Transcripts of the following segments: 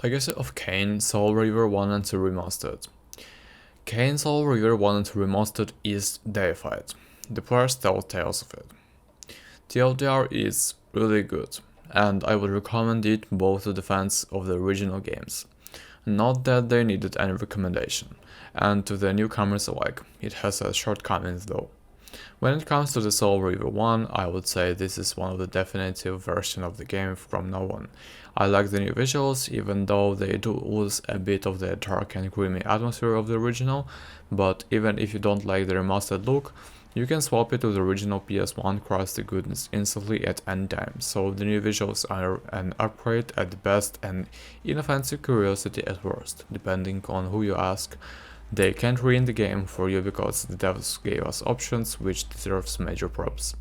Legacy of Kain Soul Reaver 1 and 2 Remastered. Kain Soul Reaver 1 and 2 Remastered is deified. The players tell tales of it. TLDR is really good, and I would recommend it both to the fans of the original games. Not that they needed any recommendation, and to the newcomers alike, it has its shortcomings though. When it comes to the Soul Reaver 1, I would say this is one of the definitive version of the game from now on. I like the new visuals, even though they do lose a bit of the dark and gloomy atmosphere of the original, but even if you don't like the remastered look, you can swap it to the original PS1 crusty goodness instantly at any time, so the new visuals are an upgrade at the best and inoffensive curiosity at worst, depending on who you ask. They can't ruin the game for you because the devs gave us options, which deserves major props.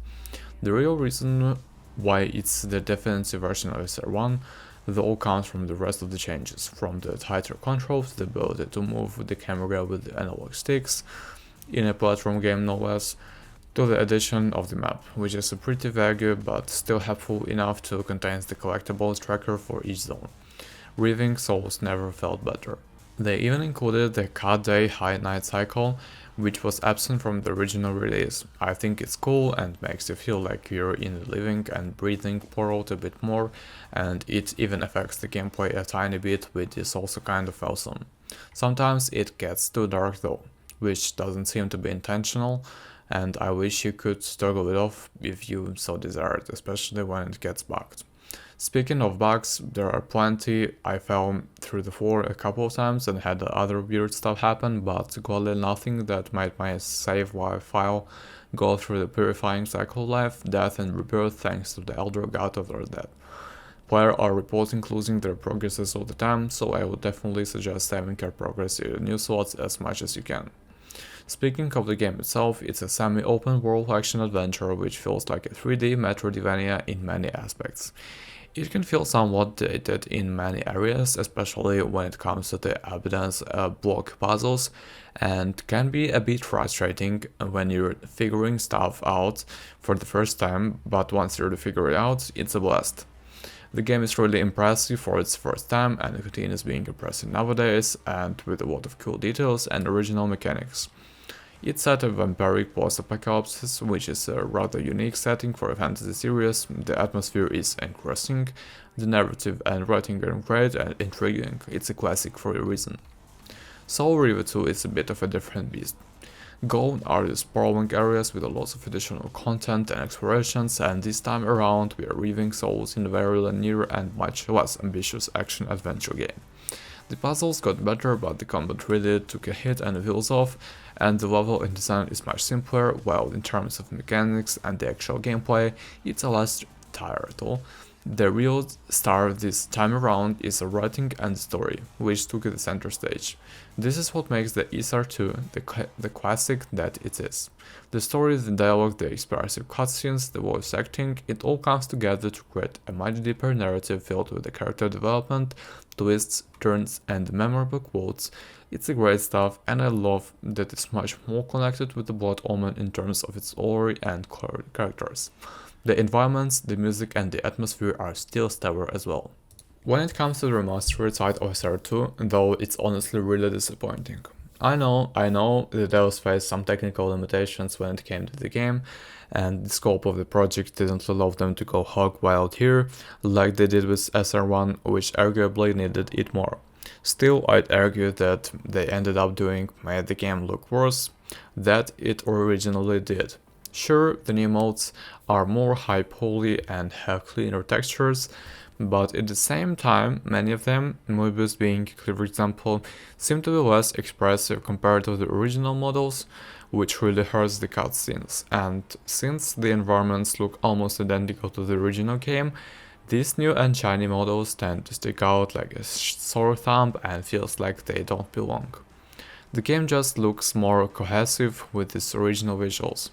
The real reason why it's the definitive version of SR1 though comes from the rest of the changes, from the tighter controls, the ability to move the camera with the analog sticks, in a platform game no less, to the addition of the map, which is pretty vague but still helpful enough to contain the collectibles tracker for each zone. Reaving souls never felt better. They even included the cut day high night cycle, which was absent from the original release. I think it's cool and makes you feel like you're in the living and breathing world a bit more, and it even affects the gameplay a tiny bit, which is also kind of awesome. Sometimes it gets too dark though, which doesn't seem to be intentional, and I wish you could toggle it off if you so desired, especially when it gets bugged. Speaking of bugs, there are plenty. I fell through the floor a couple of times and had other weird stuff happen, but gladly nothing that made my save file go through the purifying cycle of life, death and rebirth thanks to the elder god of their death. Players are reporting losing their progresses all the time, so I would definitely suggest saving your progress in the new slots as much as you can. Speaking of the game itself, it's a semi-open world action adventure which feels like a 3D Metroidvania in many aspects. It can feel somewhat dated in many areas, especially when it comes to the evidence block puzzles, and can be a bit frustrating when you're figuring stuff out for the first time, but once you figure it out, it's a blast. The game is really impressive for its first time and continues being impressive nowadays, and with a lot of cool details and original mechanics. It's set in vampiric post-apocalypse, which is a rather unique setting for a fantasy series. The atmosphere is interesting, the narrative and writing are great and intriguing. It's a classic for a reason. Soul Reaver 2 is a bit of a different beast. Gone are the sprawling areas with a lot of additional content and explorations, and this time around we are reaving souls in a very linear and much less ambitious action-adventure game. The puzzles got better, but the combat really took a hit and feels off, and the level design is much simpler, while in terms of mechanics and the actual gameplay, it's a less title. The real star this time around is the writing and the story, which took the center stage. This is what makes the SR2 the classic that it is. The story, the dialogue, the expressive cutscenes, the voice acting, it all comes together to create a much deeper narrative filled with the character development, twists, turns, and memorable quotes. It's a great stuff, and I love that it's much more connected with the Blood Omen in terms of its story and characters. The environments, the music, and the atmosphere are still stellar as well. When it comes to the remastered side of SR2, though, it's honestly really disappointing. I know, the devs faced some technical limitations when it came to the game, and the scope of the project didn't allow them to go hog wild here, like they did with SR1, which arguably needed it more. Still, I'd argue that they ended up made the game look worse than it originally did. Sure, the new modes are more high-poly and have cleaner textures, but at the same time, many of them, Moebius being a clear example, seem to be less expressive compared to the original models, which really hurts the cutscenes. And since the environments look almost identical to the original game, these new and shiny models tend to stick out like a sore thumb and feels like they don't belong. The game just looks more cohesive with its original visuals.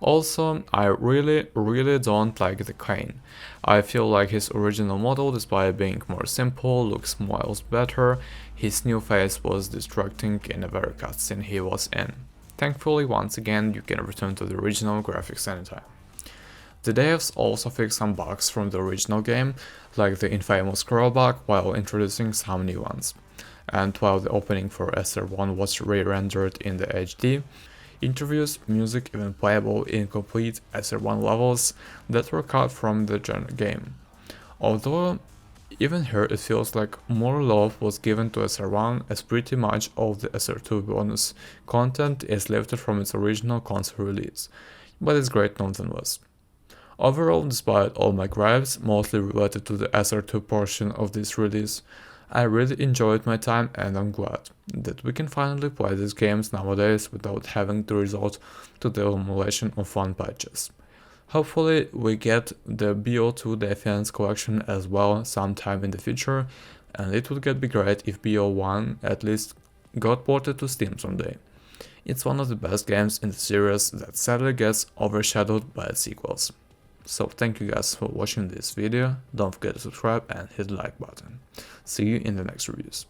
Also, I really don't like the Kain. I feel like his original model, despite being more simple, looks miles better. His new face was distracting in a very cutscene he was in. Thankfully, once again, you can return to the original graphics anytime. The devs also fixed some bugs from the original game, like the infamous scroll bug, while introducing some new ones. And while the opening for SR1 was re-rendered in the HD, interviews, music, even playable incomplete SR1 levels that were cut from the game. Although, even here it feels like more love was given to SR1 as pretty much all the SR2 bonus content is lifted from its original console release, but it's great nonetheless. Overall, despite all my gripes, mostly related to the SR2 portion of this release, I really enjoyed my time and I'm glad that we can finally play these games nowadays without having to resort to the accumulation of fun patches. Hopefully we get the BO2 Defense collection as well sometime in the future, and it would be great if BO1 at least got ported to Steam someday. It's one of the best games in the series that sadly gets overshadowed by its sequels. So thank you guys for watching this video, don't forget to subscribe and hit the like button. See you in the next reviews.